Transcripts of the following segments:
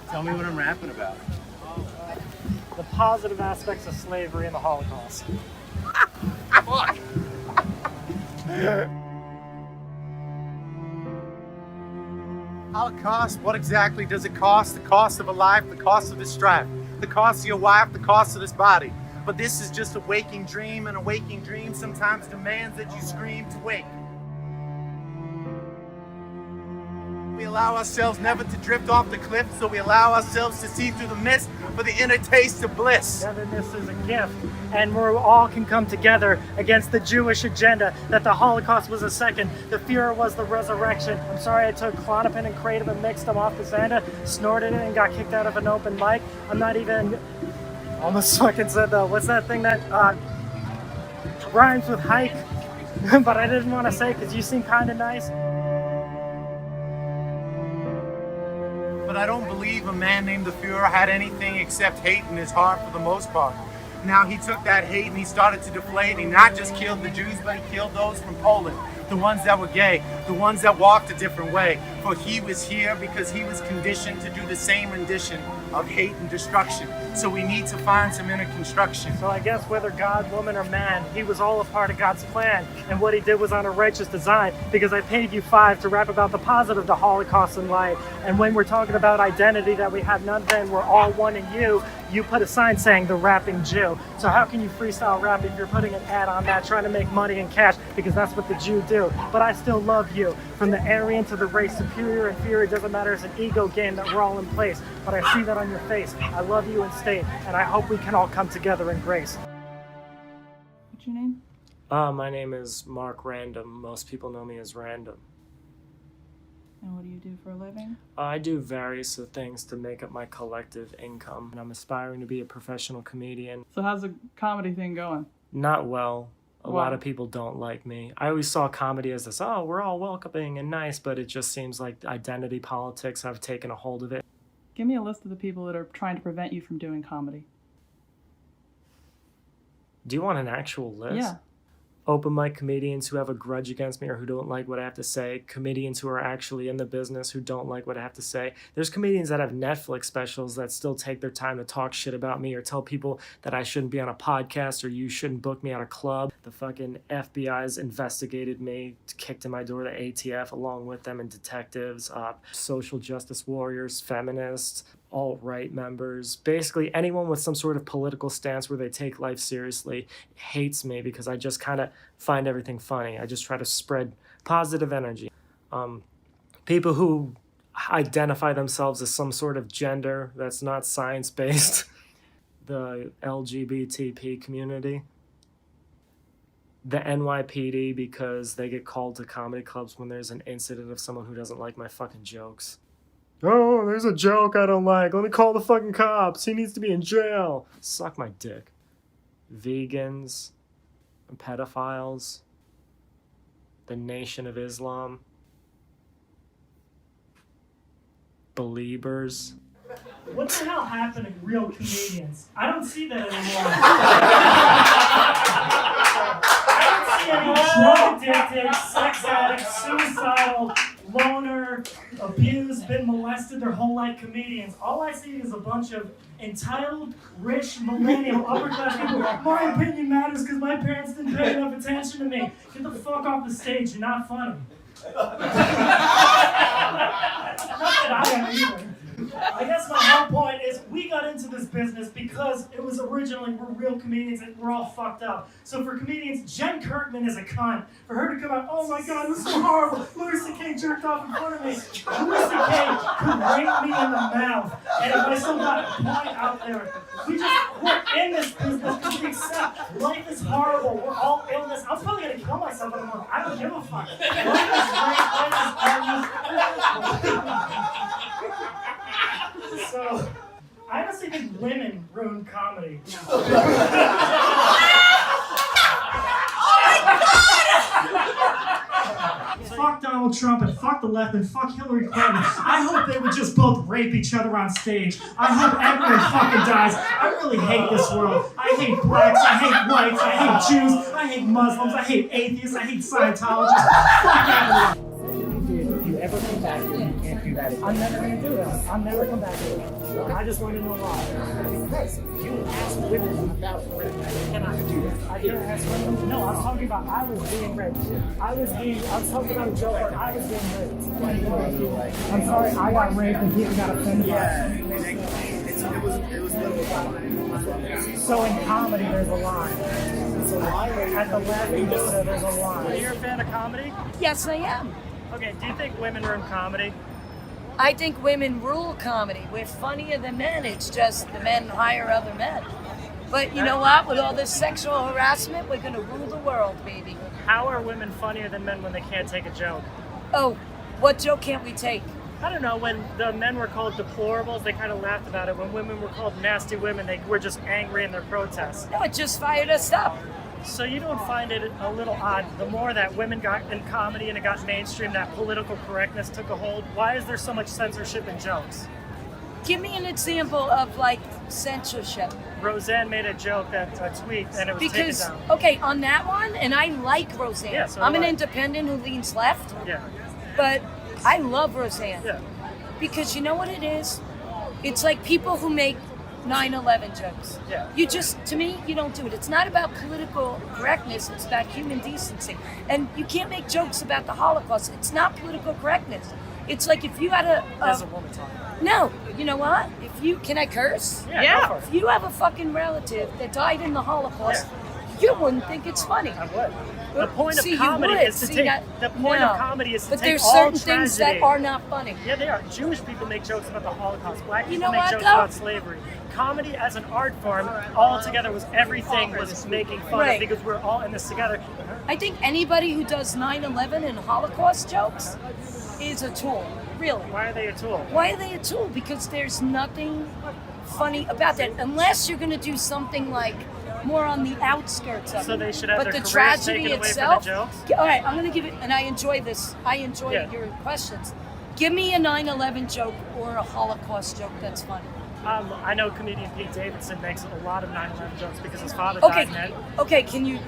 Tell me what I'm rapping about. The positive aspects of slavery and the Holocaust. Holocaust, what exactly does it cost? The cost of a life, the cost of this strife, the cost of your wife, the cost of this body. But this is just a waking dream, and a waking dream sometimes demands that you scream to wake. We allow ourselves never to drift off the cliff, so we allow ourselves to see through the mist for the inner taste of bliss. Togetherness is a gift, and we all can come together against the Jewish agenda that the Holocaust was a second, the Fuhrer was the resurrection. I'm sorry I took Klonopin and Kratom and mixed them off the Xanda, snorted it and got kicked out of an open mic. I'm not even... Almost fucking said though, what's that thing that rhymes with hike? But I didn't want to say because you seem kind of nice. But I don't believe a man named the Fuhrer had anything except hate in his heart for the most part. Now he took that hate and he started to deflate. He not just killed the Jews, but he killed those from Poland, the ones that were gay, the ones that walked a different way. For he was here because he was conditioned to do the same rendition of hate and destruction. So we need to find some inner construction. So I guess whether God, woman, or man, he was all a part of God's plan, and what he did was on a righteous design, because I paid you $5 to rap about the positive, the Holocaust and light. And when we're talking about identity, that we have none then, we're all one in you, you put a sign saying the rapping Jew. So how can you freestyle rap if you're putting an ad on that trying to make money and cash, because that's what the Jew do. But I still love you. From the Aryan to the race, superior, inferior, it doesn't matter, it's an ego game that we're all in place. But I see that on your face. I love you in state, and I hope we can all come together in grace. What's your name? My name is Mark RanDoM. Most people know me as RanDoM. And what do you do for a living? I do various things to make up my collective income, and I'm aspiring to be a professional comedian. So how's the comedy thing going? Not well. A Why? lot of people don't like me. I always saw comedy as this, oh, we're all welcoming and nice, but it just seems like identity politics have taken a hold of it. Give me a list of the people that are trying to prevent you from doing comedy. Do you want an actual list? Yeah. Open mic comedians who have a grudge against me or who don't like what I have to say. Comedians who are actually in the business who don't like what I have to say. There's comedians that have Netflix specials that still take their time to talk shit about me or tell people that I shouldn't be on a podcast or you shouldn't book me at a club. The fucking FBI's investigated me, kicked in my door, the ATF along with them, and detectives, social justice warriors, feminists, alt-right members, basically anyone with some sort of political stance where they take life seriously hates me because I just kind of find everything funny. I just try to spread positive energy. People who identify themselves as some sort of gender that's not science-based, the LGBTP community, the NYPD because they get called to comedy clubs when there's an incident of someone who doesn't like my fucking jokes. Oh, there's a joke I don't like. Let me call the fucking cops. He needs to be in jail. Suck my dick. Vegans, pedophiles, the Nation of Islam, believers. What the hell happened to real comedians? I don't see that anymore. I don't see any drug addicted, sex addict, suicidal, loner, abused, been molested their whole life comedians. All I see is a bunch of entitled, rich, millennial, upper class people. My opinion matters because my parents didn't pay enough attention to me. Get the fuck off the stage, you're not funny. Not that I am either. I guess my whole point is we got into this business because it was originally we're real comedians and we're all fucked up. So for comedians, Jen Kirkman is a cunt. For her to come out, oh my god, this is so horrible. Louis C.K. jerked off in front of me. Louis C.K. could rape me in the mouth. And if I still got a point out there, we're in this business because we accept life is horrible. We're all illness. I'm probably gonna kill myself in a month. I don't give a fuck. Life is great, life is harmless. So, I honestly think women ruin comedy. Fuck Donald Trump and fuck the left and fuck Hillary Clinton. I hope they would just both rape each other on stage. I hope everyone fucking dies. I really hate this world. I hate blacks, I hate whites, I hate Jews, I hate Muslims, I hate atheists, I hate Scientologists. Fuck everyone. If you ever come back here, you can't do I'm never going to do that. I'm never come back here. I just want to know why. Because you ask women about rape. You cannot do that. I didn't ask women. No, I was talking about I was being raped. I was talking about a joke where I was being raped. I'm sorry, I got raped and people got offended by it. It was literally. So in comedy, there's a line. At the laughing theater, there's a line. You're a fan of comedy? Yes, I am. Okay, do you think women are in comedy? I think women rule comedy. We're funnier than men. It's just the men hire other men. But you know what? With all this sexual harassment, we're going to rule the world, baby. How are women funnier than men when they can't take a joke? Oh, what joke can't we take? I don't know, when the men were called deplorables, they kind of laughed about it. When women were called nasty women, they were just angry in their protests. No, it just fired us up. So you don't find it a little odd, the more that women got in comedy and it got mainstream, that political correctness took a hold? Why is there so much censorship in jokes? Give me an example of, like, censorship. Roseanne made a joke, a tweet, and it was Because, taken down. okay, on that one, and I like Roseanne. Yeah, so I'm do an I. independent who leans left, Yeah. but I love Roseanne. Yeah. Because you know what it is? It's like people who make 9/11 jokes. Yeah. You just, to me, you don't do it. It's not about political correctness, it's about human decency. And you can't make jokes about the Holocaust. It's not political correctness. It's like if you had As a woman talking. no, you know what? If you, can I curse? Yeah. Go for If it. you have a fucking relative that died in the Holocaust, you wouldn't think it's funny. I would. The point See, of you comedy would. is to See, take. that- The point no. of comedy is to But take there's all certain tragedy. things that are not funny. Yeah, they are. Jewish people make jokes about the Holocaust. Black people You know make what, jokes though? about slavery. Comedy as an art form, altogether, was everything was making fun Right. of because we're all in this together. I think anybody who does 9/11 and Holocaust jokes is a tool. Really. Why are they a tool? Why are they a tool? Because there's nothing funny about that, unless you're going to do something like more on the outskirts of it. So they should have but their the careers tragedy taken away itself. for the jokes? All right, I'm going to give it, and I enjoy this. I enjoy Yeah. your questions. Give me a 9/11 joke or a Holocaust joke that's funny. I know comedian Pete Davidson makes a lot of 9/11 jokes because his father Okay, died in it. okay. Can you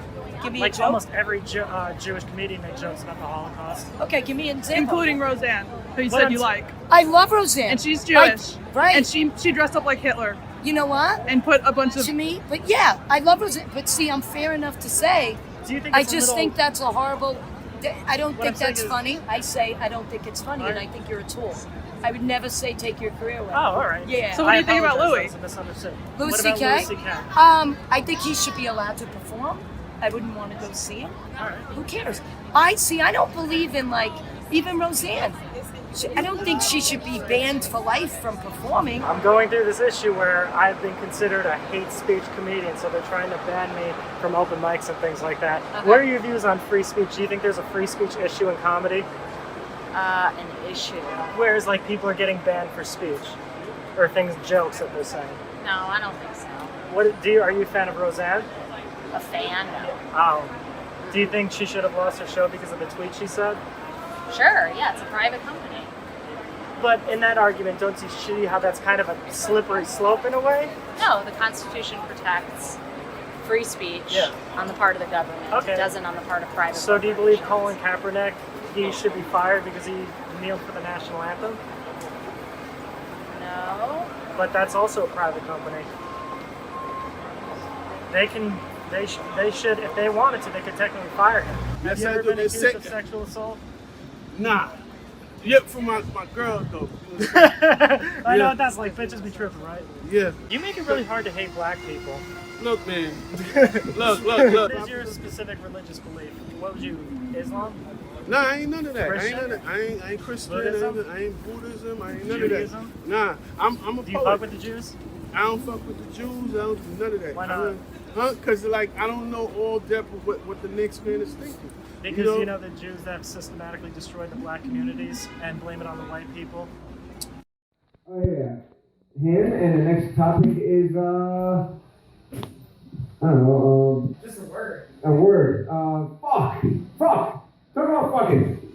give me a Like joke? almost every Jewish comedian makes jokes about the Holocaust. Okay, give me an example. Including Roseanne, who you What said you I'm- like. I love Roseanne, And she's Jewish. right? And she dressed up like Hitler You know what? and put a bunch of. To me, but yeah, I love Roseanne. But see, I'm fair enough to say, Do you think I it's a just little- think that's a horrible. I don't What think I'm saying that's is- funny. I say I don't think it's funny, and I Alright. think you're a tool. I would never say take your career away. Oh, all right. Yeah. So what do you think about apologize, Louis? that was misunderstood. Louis What about C.K.? Louis C.K.? I think he should be allowed to perform. I wouldn't want to go see him. All right. Who cares? I don't believe in like even Roseanne. I don't think she should be banned for life from performing. I'm going through this issue where I've been considered a hate speech comedian, so they're trying to ban me from open mics and things like that. Okay. What are your views on free speech? Do you think there's a free speech issue in comedy? An issue. Whereas like people are getting banned for speech or things, jokes that they're saying. No, I don't think so. Are you a fan of Roseanne? A fan? No. Oh. Do you think she should have lost her show because of the tweet she said? Sure, yeah, it's a private company. But in that argument, don't you see how that's kind of a slippery slope in a way? No, the Constitution protects free speech Yeah. on the part of the government. Okay. It doesn't on the part of private So do you believe Colin corporations. Kaepernick, he should be fired because he kneeled for the national anthem? No. But that's also a private company. They should, if they wanted to, they could technically fire him. Have Yes, you I ever do. been It's accused sick. of sexual assault? Nah. Yep, for my girl though. I know Yeah. what that's like. Bitches be tripping, right? Yeah. You make it really hard to hate black people. Look, man. What look. is your specific religious belief? What would you, Islam? Nah, I ain't none of that. Christian? I ain't Christian. Buddhism? I ain't Buddhism. I ain't none Judaism? of that. Nah, I'm a Do you poet. fuck with the Jews? I don't fuck with the Jews. I don't do none of that. Why not? Because like I don't know all depth of what the next man is thinking. Because you know the Jews have systematically destroyed the black communities and blame it on the white people. Oh yeah, him. And the next topic is I don't know. Just a word. A word. Fuck. Talk about fucking.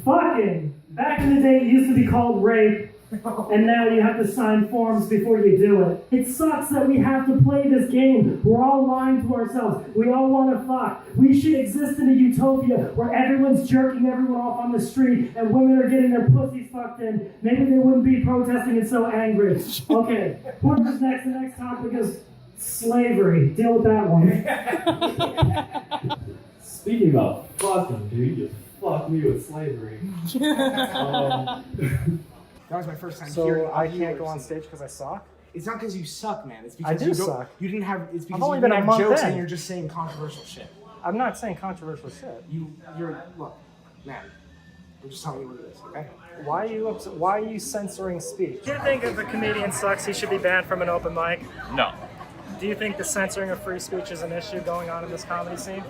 Fucking. Back in the day, it used to be called rape. And now you have to sign forms before you do it. It sucks that we have to play this game. We're all lying to ourselves. We all want to fuck. We should exist in a utopia where everyone's jerking everyone off on the street and women are getting their pussies fucked in. Maybe they wouldn't be protesting and so angry. Okay, whoever's next, the next topic is slavery. Deal with that one. Speaking about fucking, dude, you just fucked me with slavery. That was my first time So hearing. I can't go on stage because I suck? It's not because you suck, man. It's I because do you don't, suck. You didn't have. It's because only you been didn't a have month jokes in. and you're just saying controversial shit. I'm not saying controversial shit. You're look, man. I'm just telling you what it is, okay? Why are you censoring speech? Do you think if a comedian sucks, he should be banned from an open mic? No. Do you think the censoring of free speech is an issue going on in this comedy scene?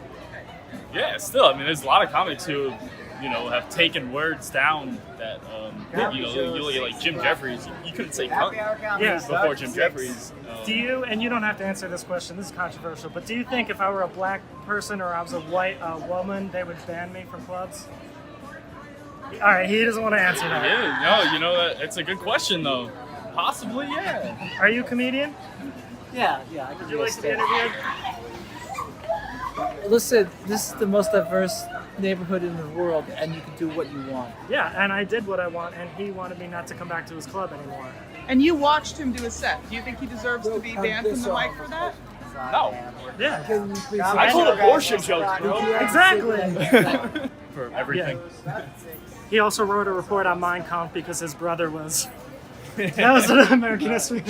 Yeah, still. I mean, there's a lot of comics who, have taken words down that, you like Jim Jeffries. You couldn't say cunt before Jim Jeffries. Do you, and you don't have to answer this question, this is controversial, but do you think if I were a black person or I was a white woman, they would ban me from clubs? All right, he doesn't want to answer that. Yeah, no, it's a good question, though. Possibly, yeah. Are you a comedian? Yeah. Would you like to be interviewed? Listen, this is the most diverse neighborhood in the world, and you can do what you want. Yeah, and I did what I want, and he wanted me not to come back to his club anymore. And you watched him do a set. Do you think he deserves to be banned from the mic for that? No. Yeah. I told abortion jokes, bro. Exactly. For everything. Yeah. He also wrote a report on Mein Kampf because his brother was. That was an American history.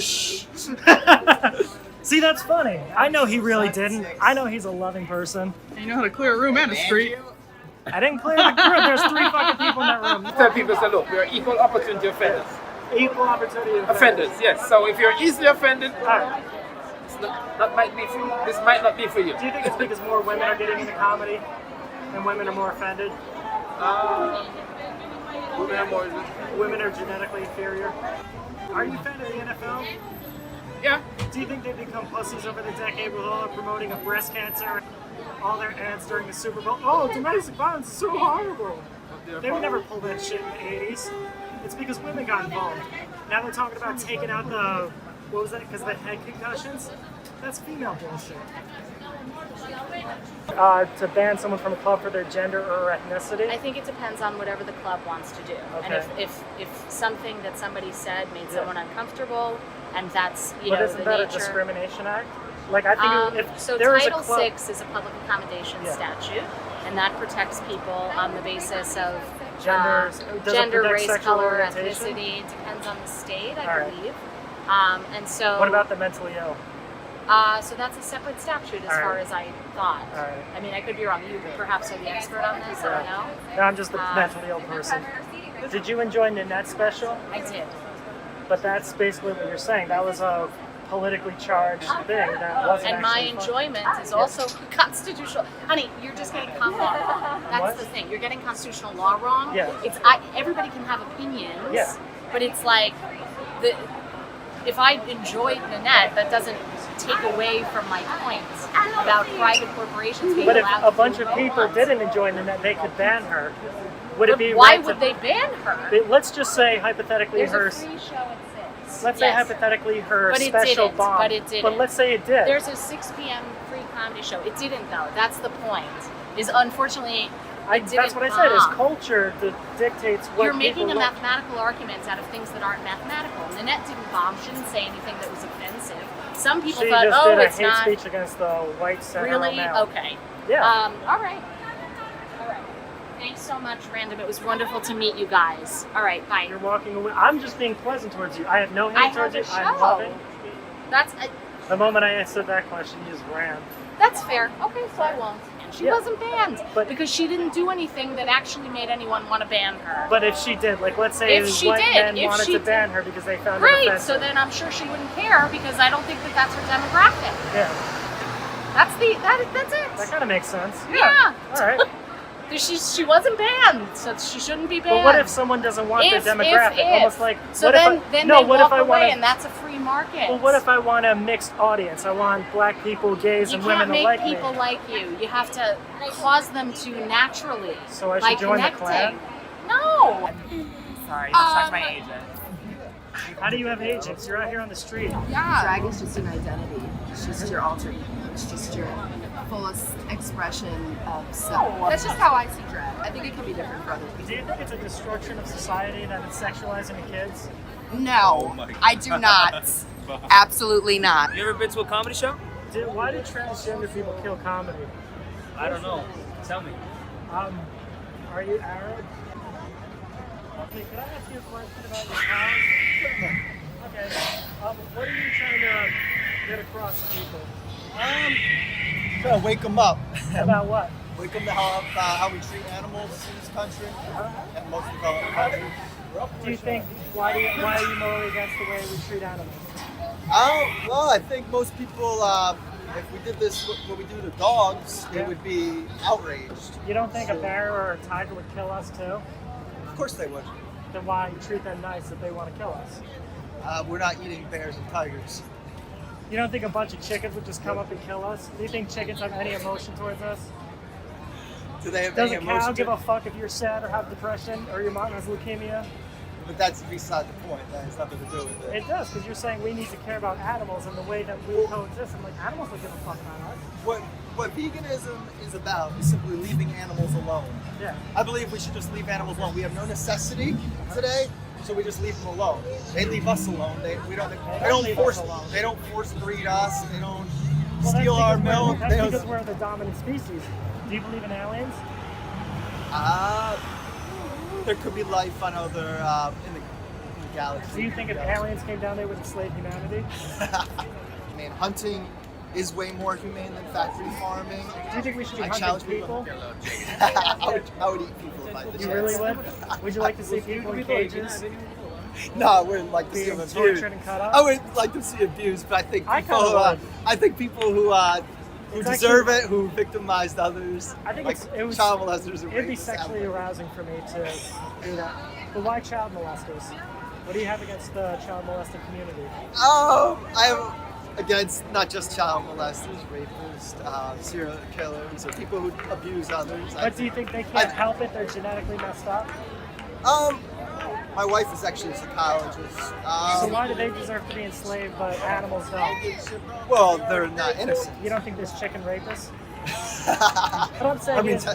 See, that's funny. I know he really didn't. I know he's a loving person. And you know how to clear a room and a street. I didn't clear the room. There's 3 fucking people in that room. Tell people, say, look, we are equal opportunity offenders. Equal opportunity Offenders, yes. So if you're easily offended, Alright. that might be for you. This might not be for you. Do you think it's because more women are getting into comedy and women are more offended? Women are genetically inferior. Are you a fan of the NFL? Yeah. Do you think they've become pussies over the decade with all the promoting of breast cancer, all their ads during the Super Bowl? Oh, domestic violence is so horrible. They would never pull that shit in the 80s. It's because women got involved. Now they're talking about taking out the, what was that, because of the head concussions? That's female bullshit. To ban someone from a club for their gender or ethnicity? I think it depends on whatever the club wants to do. Okay. And if something that somebody said made someone uncomfortable, and that's But isn't the that nature. a discrimination act? Like I think if so there is a Title club, VI is a public accommodation statute, and that protects people on the basis of Gender, does it gender, protect race, sexual color, orientation? ethnicity. It depends on the state, I Alright. believe. And so. What about the mentally ill? So that's a separate statute as Alright. far as I thought. Alright. I mean, I could be wrong. You perhaps are the expert on this. I don't know. No, I'm just a mentally ill person. Did you enjoy Nanette's special? I did. But that's basically what you're saying. That was a politically charged thing that wasn't And my actually fun. enjoyment is also constitutional. Honey, you're just getting law wrong. That's What? the thing. You're getting constitutional law wrong. Yeah. Everybody can have opinions. Yeah. But it's like if I enjoyed Nanette, that doesn't take away from my point about private corporations being But if allowed a to bunch do of what they people want. didn't enjoy Nanette, they could ban her. Would it But be why right would to, they ban her? Let's just say hypothetically There's her. a free show at 6. Let's say hypothetically her But it special didn't, bomb. but it didn't. But let's say it did. There's a 6 p.m. free comedy show. It didn't though. That's the point. Is unfortunately That's what I said. Is culture that dictates what You're making people a want. mathematical argument out of things that aren't mathematical. Nanette didn't bomb. She didn't say anything that was offensive. Some people She thought, just oh, did a it's hate not speech against the white center really male. okay. Yeah. All right. Thanks so much, Random. It was wonderful to meet you guys. All right, bye. You're walking away. I'm just being pleasant towards you. I have no hate I towards you. have a I'm show. loving. That's The moment I answered that question, you just ran. That's fair. Okay, so I won't. And she Yeah. wasn't banned because she didn't do anything that actually made anyone want to ban her. But if she did, like let's say If she white did, men if wanted she to ban her because they found it Right, offensive. so then I'm sure she wouldn't care because I don't think that that's her demographic. Yeah. That's it. That kind of makes sense. Yeah. All right. She wasn't banned, so she shouldn't be banned. But what if someone doesn't want their demographic? Almost like so what then if I, then no, they what walk if I away, want and that's a free market. Well, what if I want a mixed audience? I want black people, gays, you and can't women to make like people me. like you. You have to cause them to naturally. So I should by join the connecting. Klan? No. Sorry, just talk to my agent. How do you have agents? You're out here on the street. Yeah. Drag is just an identity. It's just your alter ego. It's just your fullest expression of self. That's just how I see drag. I think it can be different for other people. Do you think it's a destruction of society that it's sexualizing the kids? No, I do not. Absolutely not. You ever been to a comedy show? Dude, why did transgender people kill comedy? I don't know. Tell me. Are you Arab? Okay, could I ask you a question about your cause? Okay. What are you trying to get across to people? Trying to wake them up. About what? Wake them up how we treat animals in this country and most developed countries. Do you think, why are you morally against the way we treat animals? Well, I think most people, if we did this, what we do to dogs, they would be outraged. You don't think a bear or a tiger would kill us too? Of course they would. Then why treat them nice if they want to kill us? We're not eating bears and tigers. You don't think a bunch of chickens would just come up and kill us? Do you think chickens have any emotion towards us? Do they have Does any a cow emotion? give a fuck if you're sad or have depression or your mom has leukemia? But that's beside the point. That has nothing to do with it. It does, because you're saying we need to care about animals and the way that we coexist. I'm like, animals don't give a fuck about us. What veganism is about is simply leaving animals alone. Yeah. I believe we should just leave animals alone. We have no necessity today, so we just leave them alone. They leave us alone. They don't force breed us. They don't steal our milk. That's because we're the dominant species. Do you believe in aliens? There could be life on other in the galaxy. Do you think if aliens came down, they would enslave humanity? I mean, hunting is way more humane than factory farming. Do you think we should be I hunting challenge people? I would eat people if I had the You chance. really would? Would you like to see people in cages? No, I wouldn't like to see them Being abused. tortured and cut up? I would like to see abused, but I think I people kinda who It's deserve actually- it, who victimized others, I think like it was, child molesters and it'd be rapists. sexually arousing for me to do that. But why child molesters? What do you have against the child molester community? I am against not just child molesters, rapists, serial killers, or people who abuse others. But do you think they can't help it? They're genetically messed up? My wife is actually a psychologist. So why do they deserve to be enslaved but animals don't? Well, they're not innocent. You don't think there's chicken rapists? What I'm saying is,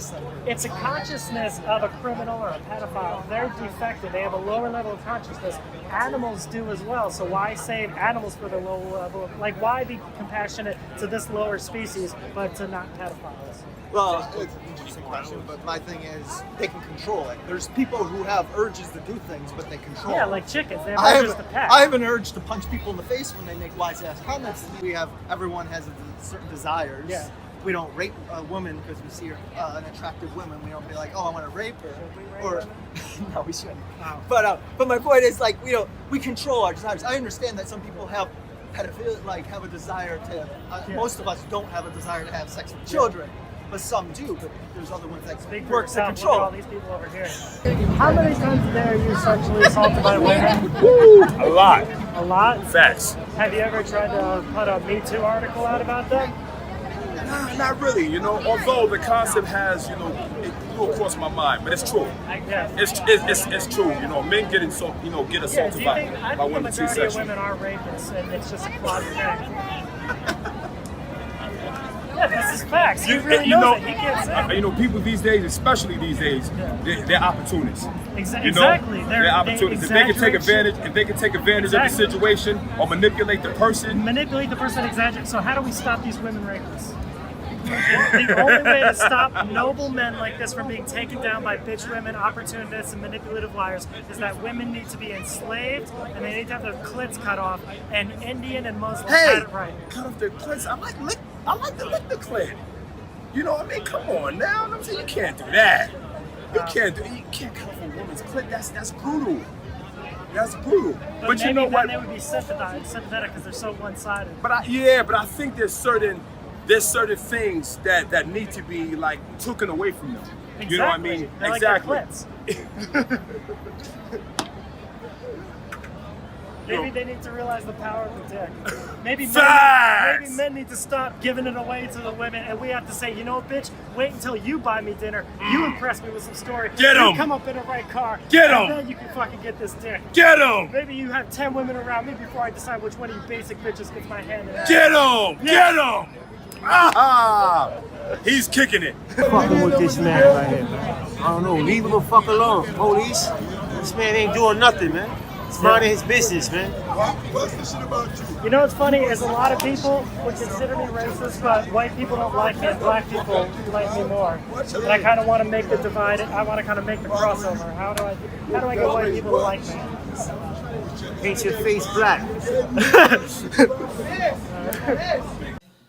it's a consciousness of a criminal or a pedophile. They're defective. They have a lower level of consciousness. Animals do as well. So why save animals for the low level? Like, why be compassionate to this lower species, but to not pedophiles? Well, it's an interesting question, but my thing is they can control it. There's people who have urges to do things, but they control it. Yeah, like chickens. They have urges to pet. I have an urge to punch people in the face when they make wise-ass comments. Everyone has certain desires. Yeah. We don't rape a woman because we see her, an attractive woman. We don't be like, oh, I want to rape her. Or no, we shouldn't. No. But my point is, like, we control our desires. I understand that some people have have a desire to. Most of us don't have a desire to have sex with children. But some do, but there's other ones that work to Look at control. all these people over here. How many times a day are you sexually assaulted by women? A lot. A lot? Facts. Have you ever tried to put a Me Too article out about them? Nah, not really, although the concept has, it flew across my mind, but it's true. It's true, men get assaulted I by think the women too majority of sexually. women are rapists, and it's just a closet thing. Yeah, this is facts. He really knows it. He can't say it. People these days, especially these days, they're opportunists. Exactly. They're opportunists. If they can take advantage of the situation or manipulate the person. Exaggerate. So how do we stop these women rapists? The only way to stop noble men like this from being taken down by bitch women, opportunists, and manipulative liars is that women need to be enslaved and they need to have their clits cut off. And Indian and Muslims had it right. Cut off their clits. I like to lick the clit. Come on now. I'm saying you can't do that. You can't cut off a woman's clit. That's brutal. That's brutal. But you know what? They would be sympathetic because they're so one-sided. But I think there's certain things that need to be taken away from them. Exactly. You know what I mean? They're exactly. Like Maybe they need to realize the power of the dick. Maybe Facts! men need to stop giving it away to the women, and we have to say, you know what, bitch, wait until you buy me dinner. You impress me with some story. Get 'em! You come up in the right car. Get 'em! And then you can fucking get this dick. Get 'em! Maybe you have 10 women around me before I decide which one of you basic bitches gets my hand in it. Get him! Yeah. Get him! Ah! He's kicking it. Fucking with this man right here, man. I don't know. Leave him the fuck alone, police. This man ain't doing nothing, man. He's minding his business, man. What's the shit about you? You know what's funny is a lot of people would consider me racist, but white people don't like me and black people like me more. And I kind of want to make the divide. I want to kind of make the crossover. How do I get white people to like me? Paint your face black.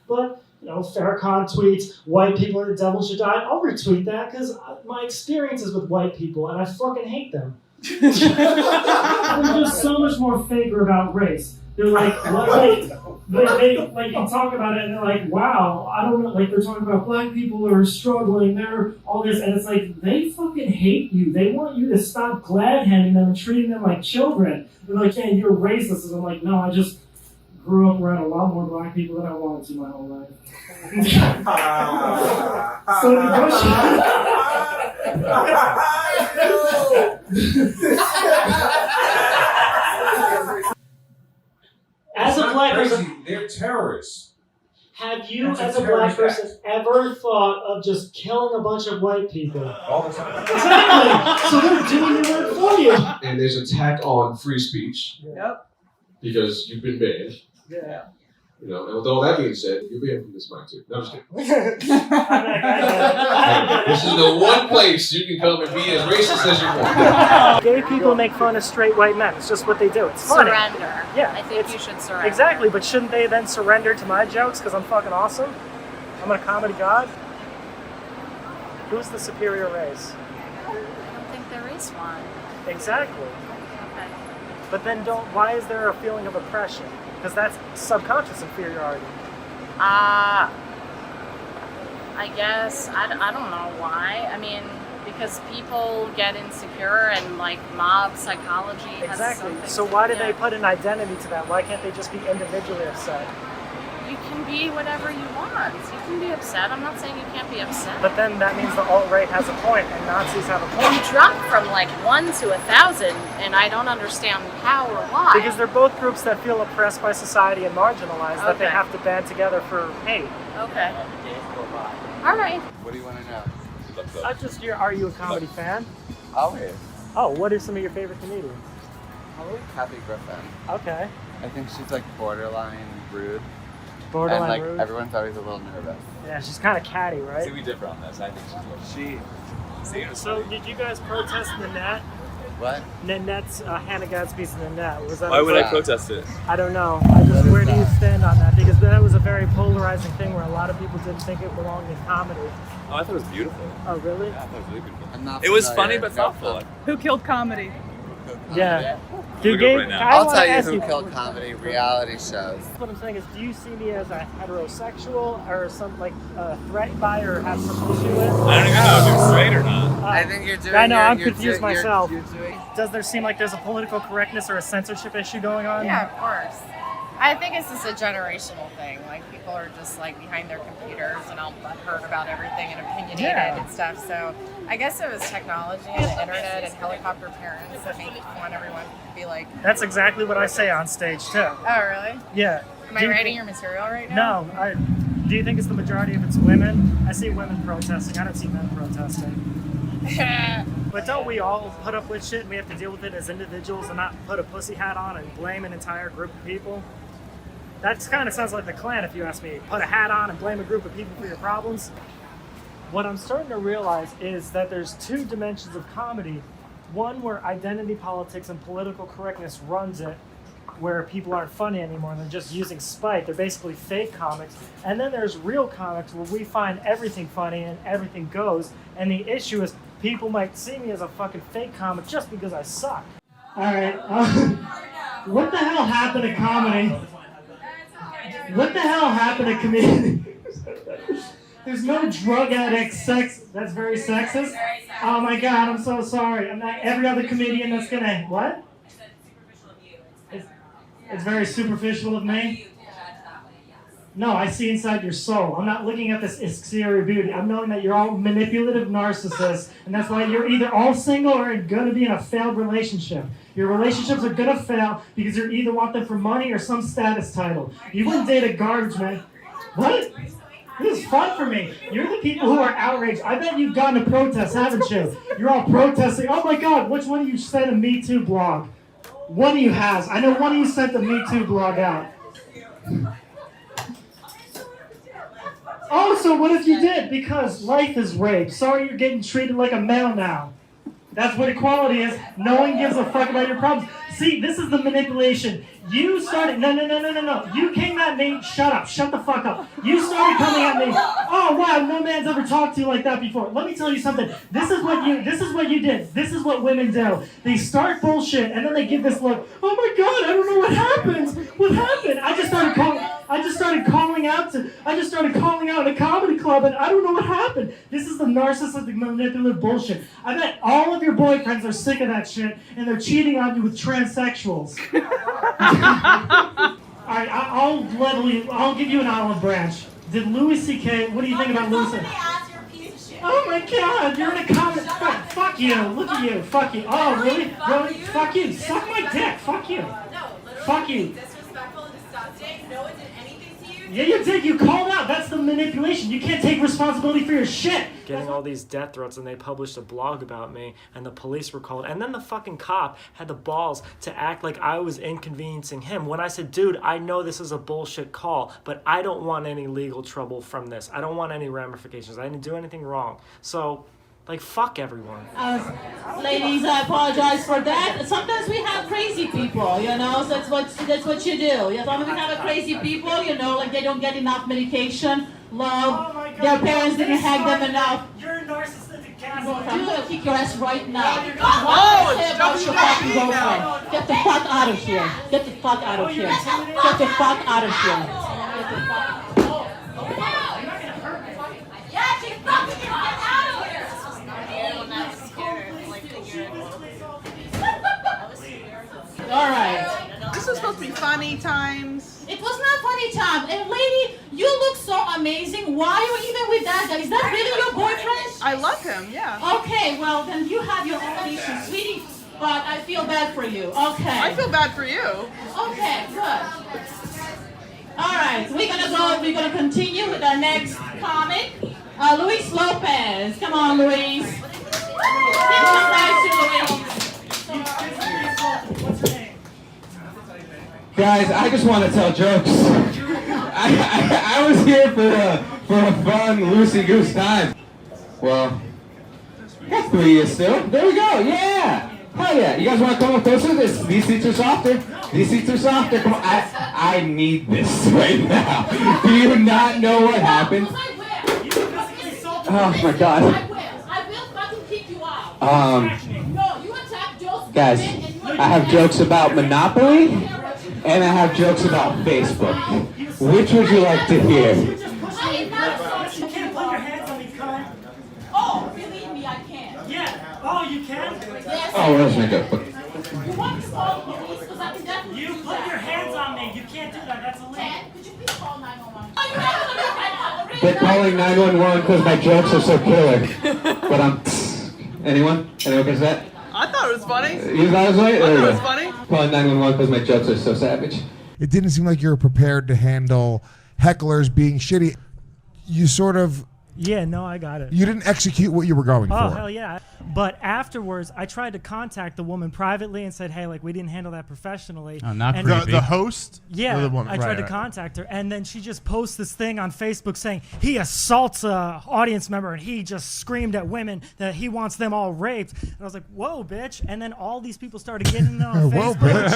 But, you know, Farrakhan tweets, white people are the devil should die. I'll retweet that because my experience is with white people and I fucking hate them. They're just so much more faker about race. They're like, they you talk about it and they're like, wow, I don't know, like they're talking about black people are struggling, they're all this, and it's like, they fucking hate you. They want you to stop glad-handing them and treating them like children. They're like, yeah, you're racist. And I'm like, no, I just grew up around a lot more black people than I wanted to my whole life. So as a black person, they're terrorists. Have you, as a black person, ever thought of just killing a bunch of white people? All the time. Exactly. So they're doing your work for you. And there's attack on free speech. Yep. Because you've been banned. Yeah. You know, and with all that being said, you're banned from this mic too. No, I'm just kidding. This is the one place you can come and be as racist as you want. Gay people make fun of straight white men. It's just what they do. It's funny. Surrender. Yeah. I think you should surrender. Exactly, but shouldn't they then surrender to my jokes because I'm fucking awesome? I'm a comedy god? Who's the superior race? I don't think there is one. Exactly. Okay. But then why is there a feeling of oppression? Because that's subconscious inferiority. I guess, I don't know why. I mean, because people get insecure and like mob psychology has Exactly. something So why do they put an identity to that? Why can't they just be individually upset? You can be whatever you want. You can be upset. I'm not saying you can't be upset. But then that means the alt-right has a point and Nazis have a point. You drop from like 1 to 1,000 and I don't understand how or why. Because they're both groups that feel oppressed by society and marginalized, that they Okay. have to band together for hate. Okay. All right. What do you want to know? Are you a comedy fan? Always. Oh, what are some of your favorite comedians? Probably Kathy Griffin. Okay. I think she's like borderline rude. Borderline and, like, rude? Everyone's always a little nervous. Yeah, she's kind of catty, right? See, we differ on this. I think she's So, did you guys protest Nanette? What? Nanette's Hannah Gadsby's Nanette. Was that? Why would I protest it? I don't know. Where do you stand on that? Because that was a very polarizing thing where a lot of people didn't think it belonged in comedy. Oh, I thought it was beautiful. Oh, really? Yeah, I thought it was really beautiful. I'm not It was familiar. funny but thoughtful. Who killed comedy? Yeah. Look it up right now. I'll tell you who killed comedy, reality shows. What I'm saying is, do you see me as a heterosexual or some like threat by or have some issue with? I don't even know if you're straight or not. I think you're doing. I know, I'm you're confused doing- myself. You're doing. Does there seem like there's a political correctness or a censorship issue going on? Yeah, of course. I think it's just a generational thing. Like, people are just like behind their computers and all butthurt about everything and opinionated and stuff. So I guess it was technology and the internet and helicopter parents that make want everyone to be like. That's exactly what I say on stage too. Oh, really? Yeah. Am I writing your material right No. now? Do you think it's the majority of it's women? I see women protesting. I don't see men protesting. But don't we all put up with shit and we have to deal with it as individuals and not put a pussy hat on and blame an entire group of people? That kind of sounds like the Klan if you ask me. Put a hat on and blame a group of people for your problems. What I'm starting to realize is that there's two dimensions of comedy. One where identity politics and political correctness runs it, where people aren't funny anymore and they're just using spite. They're basically fake comics. And then there's real comics where we find everything funny and everything goes. And the issue is people might see me as a fucking fake comic just because I suck. All right. What the hell happened to comedy? What the hell happened to comedians? There's no drug addict sex. That's very sexist. Oh my god, I'm so sorry. I'm not every other comedian that's gonna what? It's very superficial of me. No, I see inside your soul. I'm not looking at this exterior beauty. I'm knowing that you're all manipulative narcissists, and that's why you're either all single or going to be in a failed relationship. Your relationships are going to fail because you either want them for money or some status title. You wouldn't date a garbage man. What? This is fun for me. You're the people who are outraged. I bet you've gone to protests, haven't you? You're all protesting. Oh my God, which one of you sent a Me Too blog? One of you has. I know one of you sent the Me Too blog out. Oh, so what if you did? Because life is rape. Sorry you're getting treated like a male now. That's what equality is. No one gives a fuck about your problems. See, this is the manipulation. You started, no. You came at me, shut up, shut the fuck up. You started coming at me. Oh wow, no man's ever talked to you like that before. Let me tell you something. This is what you did. This is what women do. They start bullshit and then they give this look, oh my God, I don't know what happened. What happened? I just started calling out in a comedy club and I don't know what happened. This is the narcissistic manipulative bullshit. I bet all of your boyfriends are sick of that shit and they're cheating on you with transsexuals. Alright, I'll give you an olive branch. Did Louis C.K., what do you think about Louis C.K.? Oh my God, you're in a comment. Fuck you, look at you, fuck you. Oh, really? Really? Fuck you, suck my dick, fuck you. Fuck you. Disrespectful and disgusting. No one did anything to you. Yeah, you did. You called out. That's the manipulation. You can't take responsibility for your shit. Getting all these death threats, and they published a blog about me, and the police were called. And then the fucking cop had the balls to act like I was inconveniencing him when I said, dude, I know this is a bullshit call, but I don't want any legal trouble from this. I don't want any ramifications. I didn't do anything wrong. So, like, fuck everyone. Ladies, I apologize for that. Sometimes we have crazy people, you know, so that's what you do. Sometimes we have crazy people, you know, like they don't get enough medication, love, their parents didn't hug them enough. You're a narcissistic gaslighter. I'm gonna kick your ass right now. What say about your fucking girlfriend? Get the fuck out of here. Get the fuck out of here. Get the fuck out of here. Get the fuck. Yeah, she's fucking you. Get out of here. All right. This was supposed to be funny times. It was not funny time. And lady, you look so amazing. Why are you even with that guy? Is that really your boyfriend? I love him, yeah. Okay, well then you have your own issues, sweetie. But I feel bad for you. Okay. I feel bad for you. Okay, good. All right, we're gonna continue with our next comic. Luis Lopez. Come on, Luis. Give some nice to Luis. Guys, I just want to tell jokes. I was here for a fun, loosey-goose time. Well, that's 3 years still. There we go, yeah! Hell yeah, you guys want to come up closer? These seats are softer. These seats are softer. Come on, I need this right now. Do you not know what happened? Oh my God. I will fucking kick you out. No, you attack jokes. Guys, I have jokes about Monopoly, and I have jokes about Facebook. Which would you like to hear? You can't put your hands on me, cunt. Oh, believe me, I can. Yeah. Oh, you can? Yes. Oh, where's my joke? You want to call the police? Because I can definitely You do put that. your hands on me. You can't do that. That's illegal. Ted, could you please call 911? Oh, you have to right now. They're calling 911 because my jokes are so killer. But I'm... Anyone? Anyone catch that? I thought it was funny. You thought it was funny? I thought it was funny. Calling 911 because my jokes are so savage. It didn't seem like you were prepared to handle hecklers being shitty. You sort of... Yeah, no, I got it. You didn't execute what you were going Oh, for. hell yeah. But afterwards, I tried to contact the woman privately and said, hey, like, we didn't handle that professionally. Oh, not and The host? Yeah, Or the woman? I tried Right, to right. contact her, and then she just posts this thing on Facebook saying he assaults a audience member, and he just screamed at women that he wants them all raped. And I was like, whoa, bitch. And then all these people started getting on Whoa, Facebook. bitch.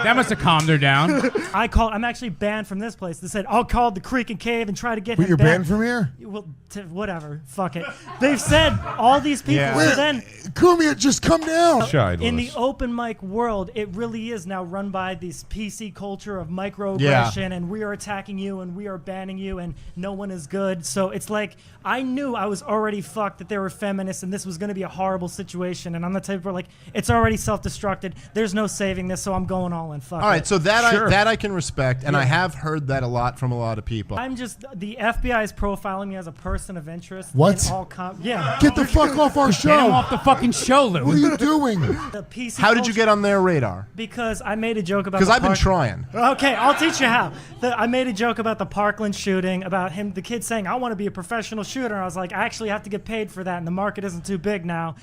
That must have calmed her down. I'm actually banned from this place. They said, I'll call the Creek and Cave and try to get Wait, him you're back. banned from here? Well, whatever. Fuck it. They've said all these people. Yeah. So then, Kumia, just come down. in the open mic world, it really is now run by this PC culture of microaggression, and we are attacking you, and we are banning you, and no one is good. So it's like I knew I was already fucked that they were feminists, and this was going to be a horrible situation. And I'm the type of like, it's already self-destructed. There's no saving this, so I'm going all in. Fuck. All right, it. so that I can respect, and I have heard that a lot from a lot of people. I'm just the FBI is profiling me as a person of interest. What? In all yeah. Get the fuck off our show. Get him off the fucking show, Lou. What are you doing? The PC How did you culture- get on their radar? Because I made a joke about. Because the I've been trying. Okay, I'll teach you how. I made a joke about the Parkland shooting, about the kid saying, "I want to be a professional shooter." And I was like, I actually have to get paid for that, and the market isn't too big now.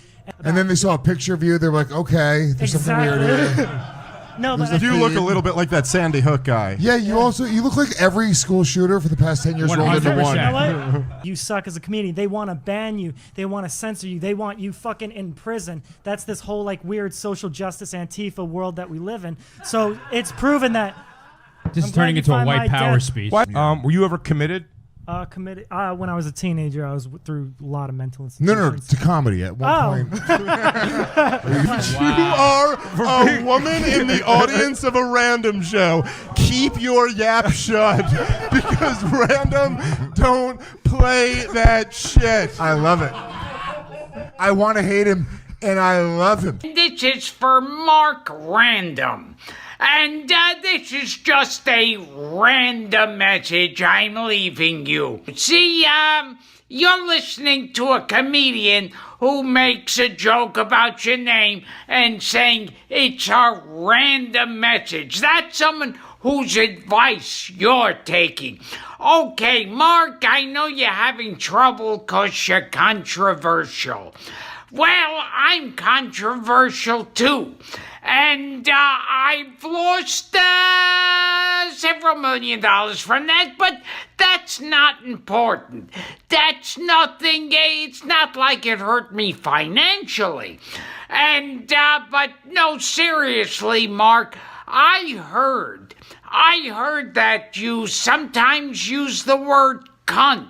And then they saw a picture of you. They're like, okay, there's something weird here. No, but You look a little bit like that Sandy Hook guy. Yeah, you look like every school shooter for the past 10 years rolled into one. You know what? You suck as a comedian. They want to ban you. They want to censor you. They want you fucking in prison. That's this whole like weird social justice Antifa world that we live in. So it's proven that. This is turning into a white power speech. What? Were you ever committed? Committed. When I was a teenager, I was through a lot of mental institutions. No, to comedy at one point. You are a woman in the audience of a random show. Keep your yap shut because random don't play that shit. I love it. I want to hate him, and I love him. This is for Mark RanDoM. And this is just a random message I'm leaving you. See, you're listening to a comedian who makes a joke about your name and saying it's a random message. That's someone whose advice you're taking. Okay, Mark, I know you're having trouble because you're controversial. Well, I'm controversial too. And I've lost several $1 million from that, but that's not important. That's nothing. It's not like it hurt me financially. And, but no, seriously, Mark, I heard that you sometimes use the word cunt.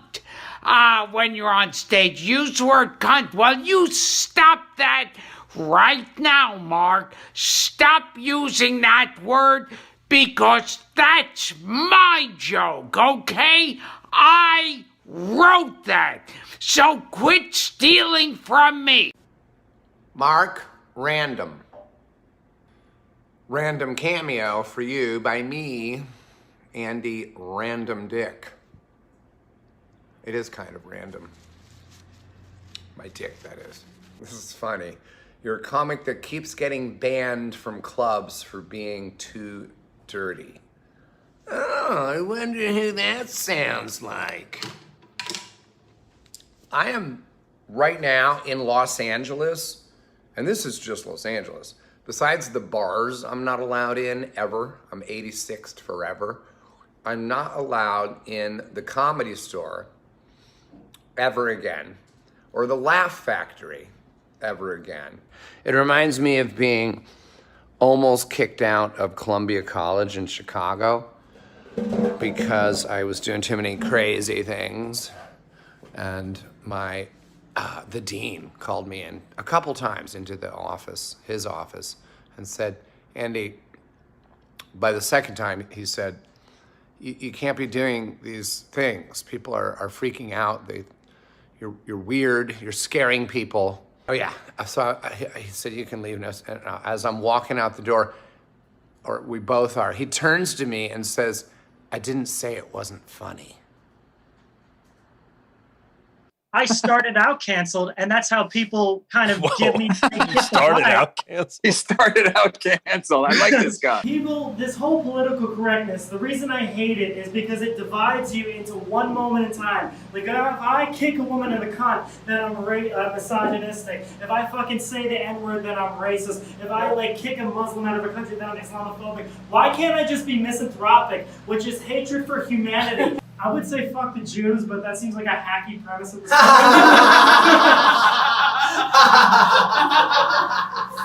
When you're on stage, use the word cunt. Well, you stop that right now, Mark. Stop using that word because that's my joke, okay? I wrote that. So quit stealing from me. Mark RanDoM. Random cameo for you by me, Andy Random Dick. It is kind of random. My dick, that is. This is funny. You're a comic that keeps getting banned from clubs for being too dirty. Oh, I wonder who that sounds like. I am right now in Los Angeles, and this is just Los Angeles. Besides the bars I'm not allowed in ever, I'm 86th forever, I'm not allowed in the Comedy Store ever again, or the Laugh Factory ever again. It reminds me of being almost kicked out of Columbia College in Chicago because I was doing too many crazy things, and the dean called me in a couple times into the office, his office, and said, Andy, by the second time, he said, you can't be doing these things. People are freaking out. You're weird. You're scaring people. Oh yeah. So he said, you can leave now. And as I'm walking out the door, or we both are, he turns to me and says, I didn't say it wasn't funny. I started out canceled, and that's how people kind of give me. He started out canceled. I like this guy. People, this whole political correctness, the reason I hate it is because it divides you into one moment in time. Like, if I kick a woman in the cunt, then I'm misogynistic. If I fucking say the N-word, then I'm racist. If I, like, kick a Muslim out of a country, then I'm Islamophobic. Why can't I just be misanthropic, which is hatred for humanity? I would say fuck the Jews, but that seems like a hacky premise of the story.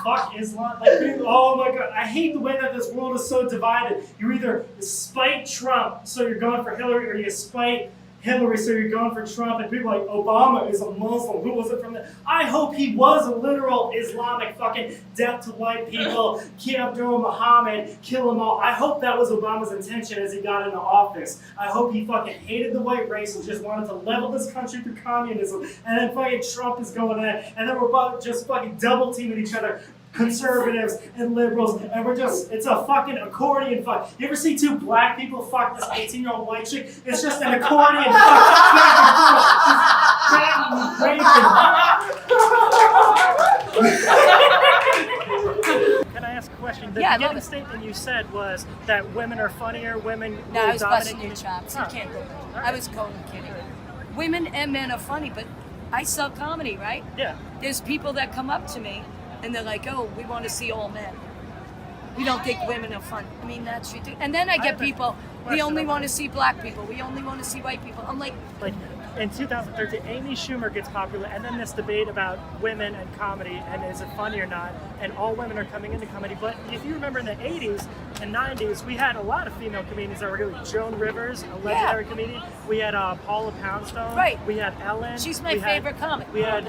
Fuck Islam. Like, oh my god, I hate the way that this world is so divided. You either spite Trump, so you're going for Hillary, or you spite Hillary, so you're going for Trump, and people are like, Obama is a Muslim. Who was it from there? I hope he was a literal Islamic fucking death to white people, Ki Abdul Muhammad, kill them all. I hope that was Obama's intention as he got into office. I hope he fucking hated the white race and just wanted to level this country through communism, and then fucking Trump is going in, and then we're about just fucking double teaming each other. Conservatives and liberals, and we're just, it's a fucking accordion fuck. You ever see two black people fuck this 18-year-old white chick? It's just an accordion fuck. Can I ask a question? The beginning statement you said was that women are funnier, women No, I was busting dominate. your chops. You can't go there. I was totally kidding. Women and men are funny, but I sell comedy, right? Yeah. There's people that come up to me and they're like, oh, we want to see all men. We don't think women are fun. I mean, that's ridiculous. And then I get people, we only want to see black people. We only want to see white people. I'm like in 2013, Amy Schumer gets popular, and then this debate about women and comedy, and is it funny or not, and all women are coming into comedy. But if you remember in the 80s and 90s, we had a lot of female comedians that were really Joan Rivers, a legendary comedian. We had Paula Poundstone. Right. We had Ellen. She's my favorite comic. We had,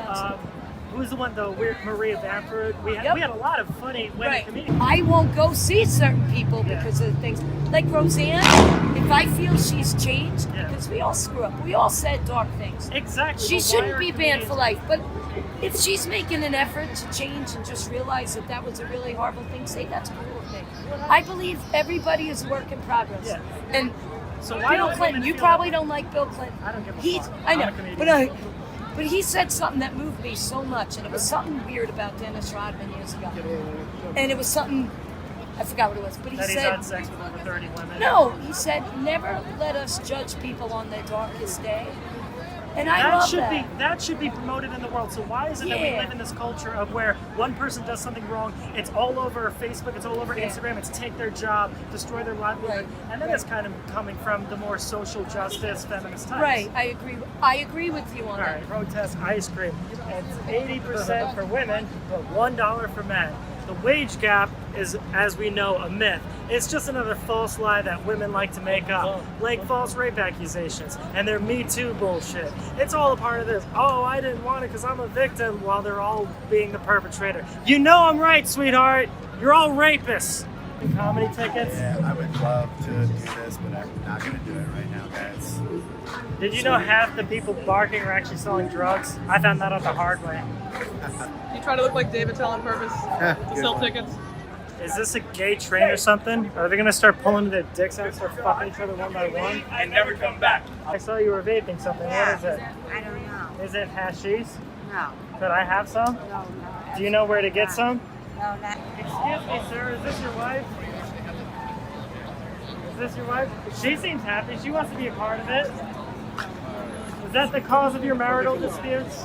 who's the one though? Maria Bamford. We had a lot of funny women comedians. I won't go see certain people because of things. Like Roseanne, if I feel she's changed, because we all screw up. We all said dark things. Exactly. She shouldn't be banned for life. But if she's making an effort to change and just realize that that was a really horrible thing to say, that's cool with me. I believe everybody is a work in progress. Yeah. And so why Bill don't women Clinton, you feel probably don't like Bill Clinton. I don't give a He's, fuck. I I'm know, a comedian. but he said something that moved me so much, and it was something weird about Dennis Rodman years ago. And it was something, I forgot what it was, but he that said... he's had sex with over 30 women. No, he said, never let us judge people on their darkest day. And I love that. That should be promoted in the world. So why is it that we live in this culture of where one person does something wrong, it's all over Facebook, it's all over Instagram, it's take their job, destroy their livelihood, and then it's kind of coming from the more social justice, feminist types. Right, I agree. I agree with you on All that. right, protest ice cream. It's 80% for women, but $1 for men. The wage gap is, as we know, a myth. It's just another false lie that women like to make up, like false rape accusations and their Me Too bullshit. It's all a part of this. Oh, I didn't want it because I'm a victim, while they're all being the perpetrator. You know I'm right, sweetheart. You're all rapists. Comedy tickets? Yeah, I would love to do this, but I'm not going to do it right now, guys. Did you know half the people barking are actually selling drugs? I found that out the hard way. You try to look like David Tell on purpose to sell tickets. Is this a gay train or something? Are they gonna start pulling their dicks out and start fucking each other one by one? And never come back. I saw you were vaping something. What is it? I don't know. Is it hashish? No. Could I have some? No. Do you know where to get some? No, not. Excuse me, sir. Is this your wife? Is this your wife? She seems happy. She wants to be a part of it. Is that the cause of your marital disputes?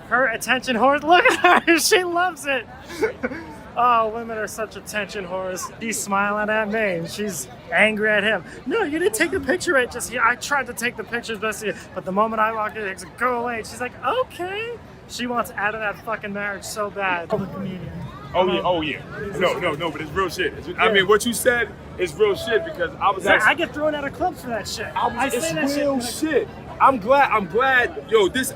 Her attention whores. Look at her. She loves it. Oh, women are such attention whores. She's smiling at me and she's angry at him. No, you didn't take the picture right just here. I tried to take the pictures best of you, but the moment I walked in, it's like, go away. She's like, okay. She wants out of that fucking marriage so bad. The comedian. Oh yeah. No, but it's real shit. I mean, what you said is real shit because I was actually... I get thrown out of clubs for that shit. It's real shit. I'm glad. Yo, this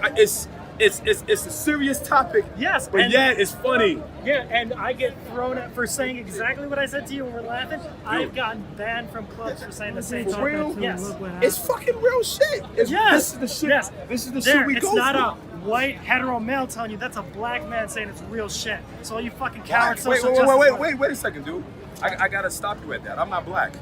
it's a serious topic. Yes, but yeah, it's funny. Yeah, and I get thrown out for saying exactly what I said to you when we're laughing. I've gotten banned from clubs for saying the same thing. For real? Yes. It's fucking real shit. This is the shit. Yes. This is the shit we go It's not through. a white hetero male telling you, that's a black man saying it's real shit. So all you fucking cowards. Wait a second, dude. I gotta stop you at that. I'm not black.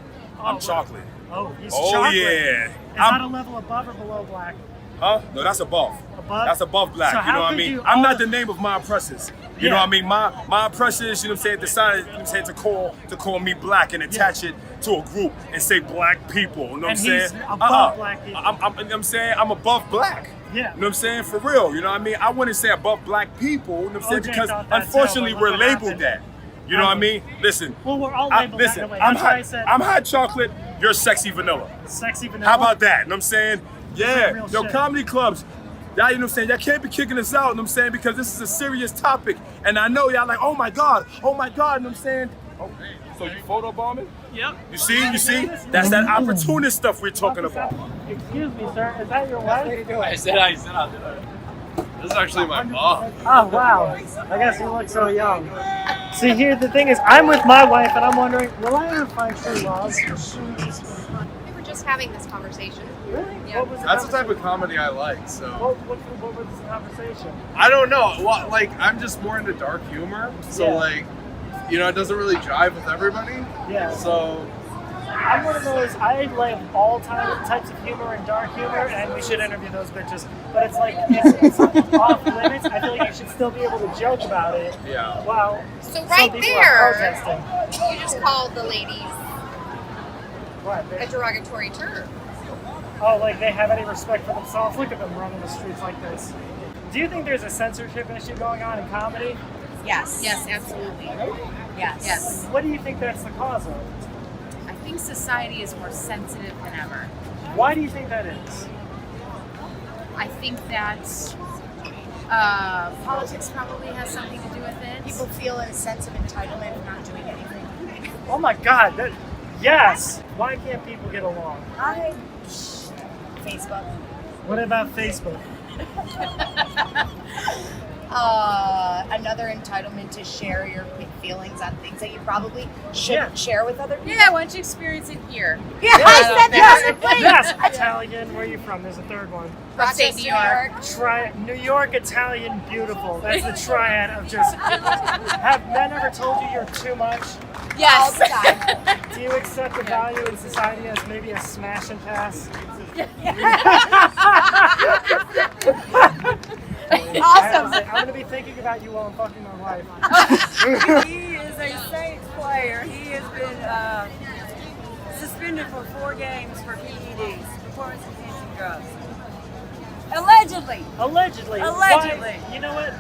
I'm chocolate. Oh, he's Oh chocolate. yeah. Is that a level above or below black? Huh? No, that's above. Above? That's above black. So You know how what I could mean? you- I'm not the name of my oppressors. You know what I mean? My oppressors, you know what I'm saying, decided, you know what I'm saying, to call me black and attach it to a group and say black people. You know what I'm saying? He's above black people. I'm saying I'm above black. Yeah. You know what I'm saying? For real. You know what I mean? I wouldn't say above black people, you know what I'm saying? OJ Because thought that too, unfortunately but we're look what labeled happened. that. You know what I mean? Listen. Well, we're all labeled that in a way. I'm That's why I hot. said I'm hot chocolate. You're sexy vanilla. sexy vanilla. How about that? You know what I'm saying? Yeah. real Yo, shit. comedy clubs. Y'all, you know what I'm saying? Y'all can't be kicking us out, you know what I'm saying? Because this is a serious topic. And I know y'all like, oh my God. You know what I'm saying? Oh, so you photobombing? Yep. You see? That's that opportunist stuff we're talking about. Excuse me, sir. Is that your wife? I said I'll do it. This is actually my mom. Oh, wow. I guess you look so young. See, here the thing is, I'm with my wife, and I'm wondering, will I ever find true love? We were just having this conversation. Really? Yeah. What was That's the type of comedy I like. So What was the conversation? I don't know. Well, like I'm just more into dark humor. So Yeah. like, you know, it doesn't really jive with everybody. Yeah. So I'm one of those, I like all types of humor and dark humor, and we should interview those bitches. But it's like, it's off limits. I feel like you should still be able to joke about it. Yeah. Wow. So some right people are there, protesting. you just called the ladies What? a derogatory term. Oh, like they have any respect for themselves? Look at them running the streets like this. Do you think there's a censorship issue going on in comedy? Yes. Yes, absolutely. Yes. Yes. What do you think that's the cause of? I think society is more sensitive than ever. Why do you think that is? I think that politics probably has something to do with it. People feel a sense of entitlement of not doing anything. Oh my God! Yes. Why can't people get along? Facebook. What about Facebook? Another entitlement to share your feelings on things that you probably shouldn't share with other people. Yeah, why don't you experience it here? Yeah, I said that. Yes. Italian. Where are you from? There's a third one. Upstate New York. New York, Italian, beautiful. That's the triad of just. Have men ever told you you're too much? Yes. All the time. Do you accept the value in society as maybe a smash and pass? Awesome. I'm going to be thinking about you while I'm fucking my wife. He is a Saints player. He has been suspended for 4 games for PEDs, performance-enhancing drugs. Allegedly. Allegedly. Allegedly. Why, you know what?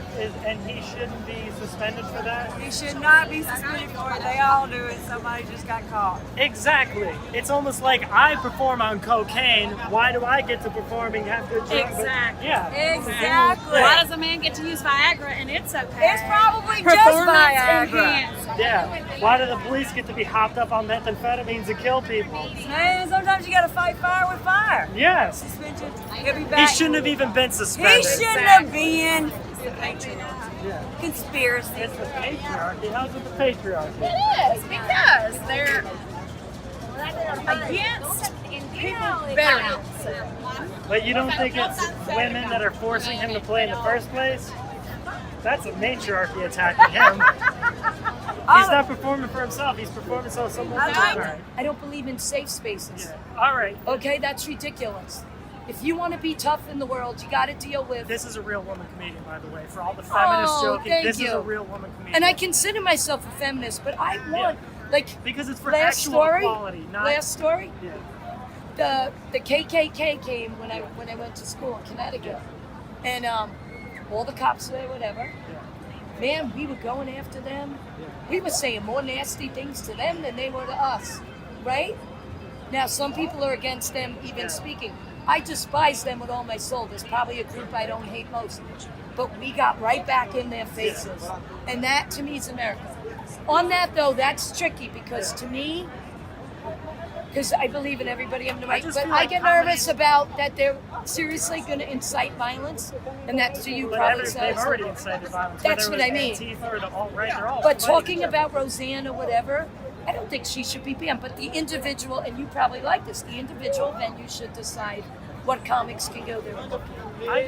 And he shouldn't be suspended for that? He should not be suspended for it. They all do it. Somebody just got caught. Exactly. It's almost like I perform on cocaine. Why do I get to perform and have good drugs? Exactly. Yeah. Exactly. Why does a man get to use Viagra and it's okay? It's probably just Viagra. Yeah. Why do the police get to be hopped up on methamphetamines and kill people? Man, sometimes you gotta fight fire with fire. Yes. Suspension. He'll be He back. shouldn't have even been suspended. He shouldn't have been. Yeah. Conspiracy. It's the patriarchy. How's it the patriarchy? It is, because they're against people better. But you don't think it's women that are forcing him to play in the first place? That's a matriarchy attacking him. He's not performing for himself. He's performing so someone else. I don't believe in safe spaces. Yeah. All right. Okay, that's ridiculous. If you want to be tough in the world, you got to deal with. This is a real woman comedian, by the way. For all the feminists joking, thank this you. is a real woman comedian. And I consider myself a feminist, but I want because it's for last actual story. equality, not Last story. Yeah. The KKK came when I went to school in Connecticut, and all the cops there, whatever. Man, we were going after them. We were saying more nasty things to them than they were to us, right? Now, some people are against them even speaking. I despise them with all my soul. There's probably a group I don't hate most. But we got right back in their faces. And that, to me, is America. On that, though, that's tricky because to me, because I believe in everybody having the right, but I get nervous about that they're seriously going to incite violence. And that's to you probably says. They've already incited violence. That's what I mean. Antifa or the alt-right, they're all But fighting talking each other. about Roseanne or whatever, I don't think she should be banned. But the individual, and you probably like this, the individual venue should decide what comics can go there and look at. I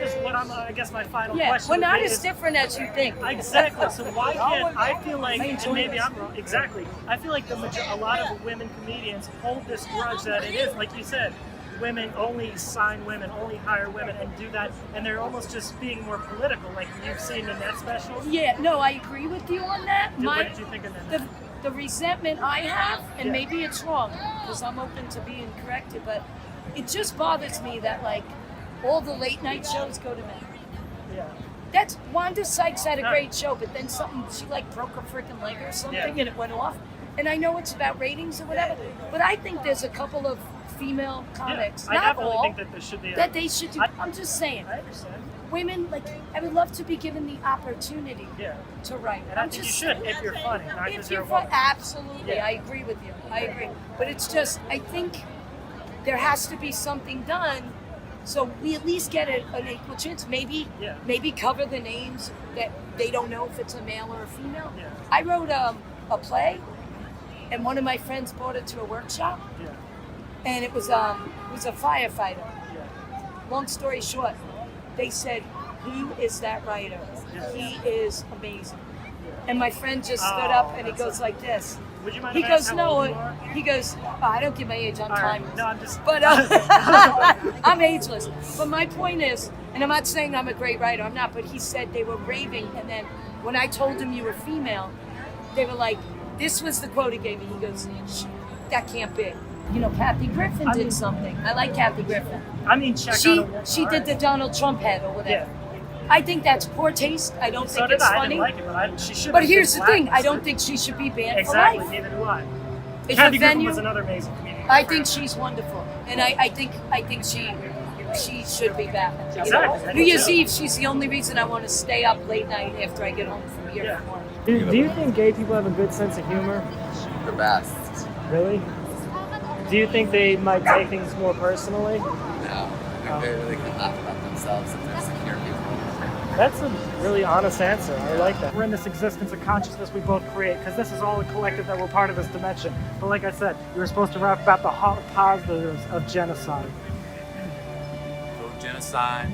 guess my final question. We're not would be as different as you think. Exactly. So why can't I feel like, and maybe I'm wrong. Exactly. I feel like a lot of women comedians hold this grudge that it is, like you said, women only sign women, only hire women, and do that, and they're almost just being more political, like you've seen in that special. Yeah. No, I agree with you on that. What did you think of that? The resentment I have, and maybe it's wrong because I'm open to being corrected, but it just bothers me that like all the late night shows go to men. Yeah. That's Wanda Sykes had a great show, but then she like broke her freaking leg or something, and it went off. And I know it's about ratings or whatever, but I think there's a couple of female comics, I not definitely all, think that there should be. that they should do. I'm just saying. I understand. Women, like, I would love to be given the opportunity to write. And I think you should if you're funny, not because If you're you're a woman. absolutely, Yeah. I agree with you. I agree. But it's just, I think there has to be something done so we at least get an equal chance. Maybe cover the names that they don't know if it's a male or a female. Yeah. I wrote a play, and one of my friends brought it to a workshop, and it was a firefighter. Long story short, they said, "Who is that writer? He is amazing." And my friend just stood up and he goes like this. Would you mind He if I asked goes, how old "No." you are? He goes, "I don't give my age. I'm All right. timeless." No, I'm just. But I'm ageless. But my point is, and I'm not saying I'm a great writer. I'm not. But he said they were raving, and then when I told him you were female, they were like, "This was the quote he gave me." He goes, "That can't be." You know, Kathy Griffin did something. I like Kathy Griffin. I mean, check she out. she did the Donald Trump head or whatever. I think that's poor taste. I don't So think did it's I. funny. I didn't like it, but she should. But here's the thing: I don't think she should be banned Exactly. for life. Neither do I. If Kathy a Griffin venue, was another amazing comedian. I think she's wonderful, and I think she should be back. You Exactly, know, I New do Year's too. Eve, she's the only reason I want to stay up late night after I get home from here. Do you think gay people have a good sense of humor? The best. Really? Do you think they might take things more personally? No. I think they really can laugh about themselves if they're secure people. That's a really honest answer. I like that. We're in this existence of consciousness we both create because this is all a collective that we're part of this dimension. But like I said, you were supposed to rap about the positives of genocide. Genocide,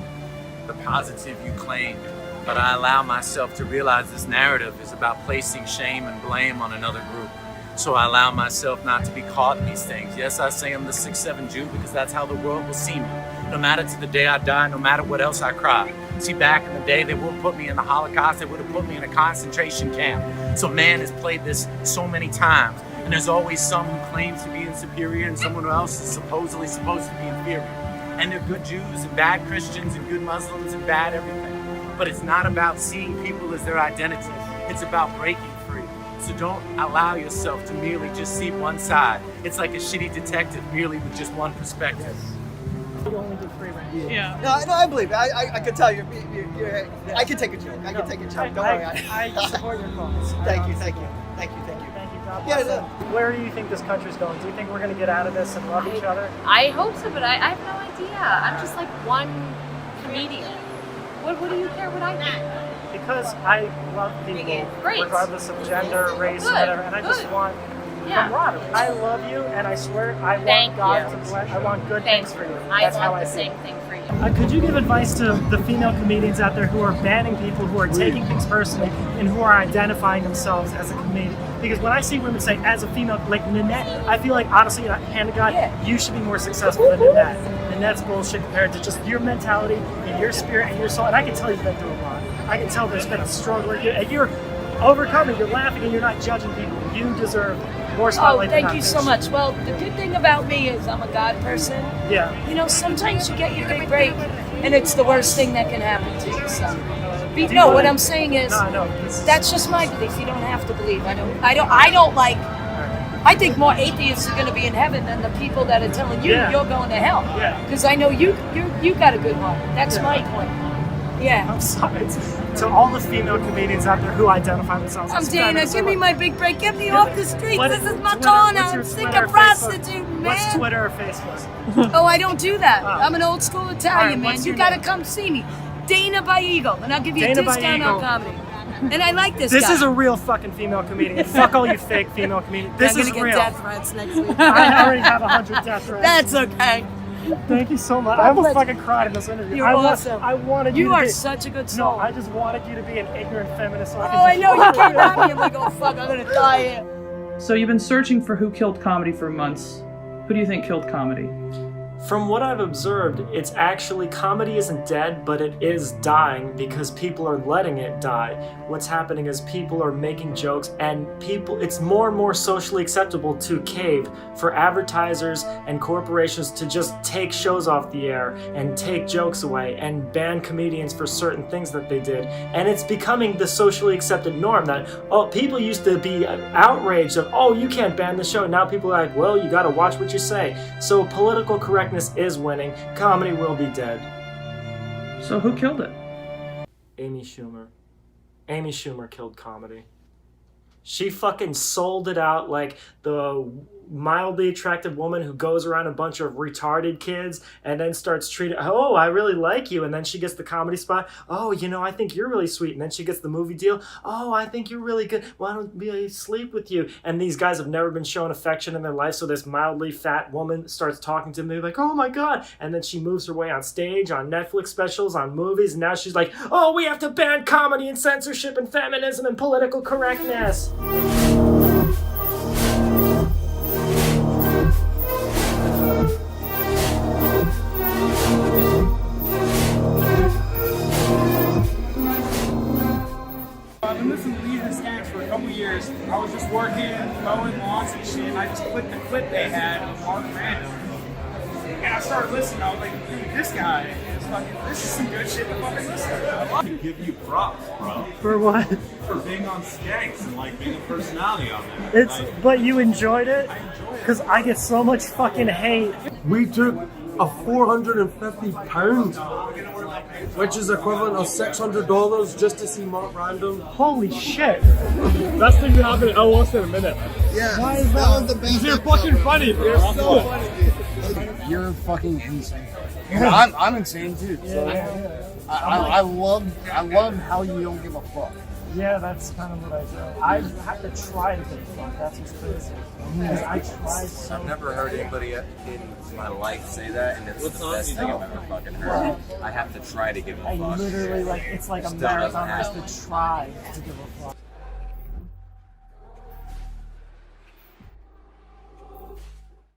the positive you claim, but I allow myself to realize this narrative is about placing shame and blame on another group. So I allow myself not to be caught in these things. Yes, I say I'm the 6'7" Jew because that's how the world will see me. No matter to the day I die, no matter what else I cry. See, back in the day, they would put me in the Holocaust, they would have put me in a concentration camp. So man has played this so many times, and there's always some who claims to be superior and someone else is supposedly supposed to be inferior. And they're good Jews and bad Christians and good Muslims and bad everything. But it's not about seeing people as their identity. It's about breaking free. So don't allow yourself to merely just see one side. It's like a shitty detective merely with just one perspective. You only do free range. Yeah. No, I believe it. I can tell you. I can take a joke. I can take a joke. Don't worry. I support your cause. Thank you. God bless them. Where do you think this country's going? Do you think we're going to get out of this and love each other? I hope so, but I have no idea. I'm just like one comedian. What do you care what I think? Because I love people, Great. regardless of gender, race, Good. whatever, and I just Good. want camaraderie. I love you, and I swear I want Thank God you. to bless. I want good Thank things for you. I That's how want I the feel. same thing for you. Could you give advice to the female comedians out there who are banning people, who are taking things personally, and who are identifying themselves as a comedian? Because when I see women say, as a female, like Nanette, I feel like, honestly, hand to God, you should be more successful than Nanette. Nanette's bullshit compared to just your mentality and your spirit and your soul. And I can tell you've been through a lot. I can tell there's been a struggle. And you're overcoming, you're laughing, and you're not judging people. You deserve more Oh, spotlight than thank you so much. Well, the good thing about me is I'm a God person. Yeah. You know, sometimes you get your big break, and it's the worst thing that can happen to you. So, no, what I'm saying is, that's just my belief. You don't have to believe. I don't like. I think more atheists are going to be in heaven than the people that are telling you you're going to hell. Yeah. Because I know you got a good heart. That's my point. Yeah. I'm sorry. To all the female comedians out there who identify themselves I'm as Dana. feminists, Give me my big break. Get me off the streets. What- This is my Twitter- corner. what's your I'm sick Twitter of or prostitute, man. What's Twitter or Facebook? Oh, I don't do that. I'm an old school Italian, All right, man. what's You your gotta name? come see me. Dana Baigo, and I'll give you Dana a discount Baigo. on comedy. And I like this This guy. is a real fucking female comedian. Fuck all you fake female comedians. This I'm is gonna get real. death threats next week. I already have 100 death threats. That's okay. Thank you so much. I almost fucking cried in this interview. You're awesome. I wanted you You to are be, such a good soul. No, I just wanted you to be an ignorant feminist. So Oh, I I could know. just You came at me. I'm like, oh, fuck, I'm gonna die here. So you've been searching for who killed comedy for months. Who do you think killed comedy? From what I've observed, it's actually, comedy isn't dead, but it is dying because people are letting it die. What's happening is people are making jokes, and it's more and more socially acceptable to cave for advertisers and corporations to just take shows off the air and take jokes away and ban comedians for certain things that they did. And it's becoming the socially accepted norm that, oh, people used to be outraged of, oh, you can't ban the show. Now people are like, well, you gotta watch what you say. So political correctness is winning. Comedy will be dead. So who killed it? Amy Schumer. Amy Schumer killed comedy. She fucking sold it out like the mildly attractive woman who goes around a bunch of retarded kids and then starts treating, oh, I really like you, and then she gets the comedy spot, oh, you know, I think you're really sweet, and then she gets the movie deal, oh, I think you're really good, why don't we sleep with you? And these guys have never been shown affection in their life, so this mildly fat woman starts talking to them, like, oh my god, and then she moves her way on stage, on Netflix specials, on movies, and now she's like, oh, we have to ban comedy and censorship and feminism and political correctness. I've been listening to these scams for a couple years. I was just working, mowing lawns and shit, and I just clicked the clip they had of RanDoM. And I started listening, I was like, dude, this guy is fucking, this is some good shit to fucking listen to. I can give you props, bro. For what? For being on Skanks and like being a personality on there. It's, but you enjoyed it? Because I get so much fucking hate. We took a 450 pounds, which is equivalent of $600 just to see Mark RanDoM. Holy shit! Best thing that happened in Austin in a minute. Yeah, why is that? was the best. You're fucking funny, dude. You're so funny, dude. You're fucking insane. I'm insane too. So I love how you don't give a fuck. Yeah, that's kind of what I do. I have to try to give a fuck. That's what's crazy. Because I try so. I've never heard anybody in my life say that, and it's the best thing I've ever fucking heard. I have to try to give a fuck. I literally, like, it's like a Still doesn't marathon has happen. to try to give a fuck.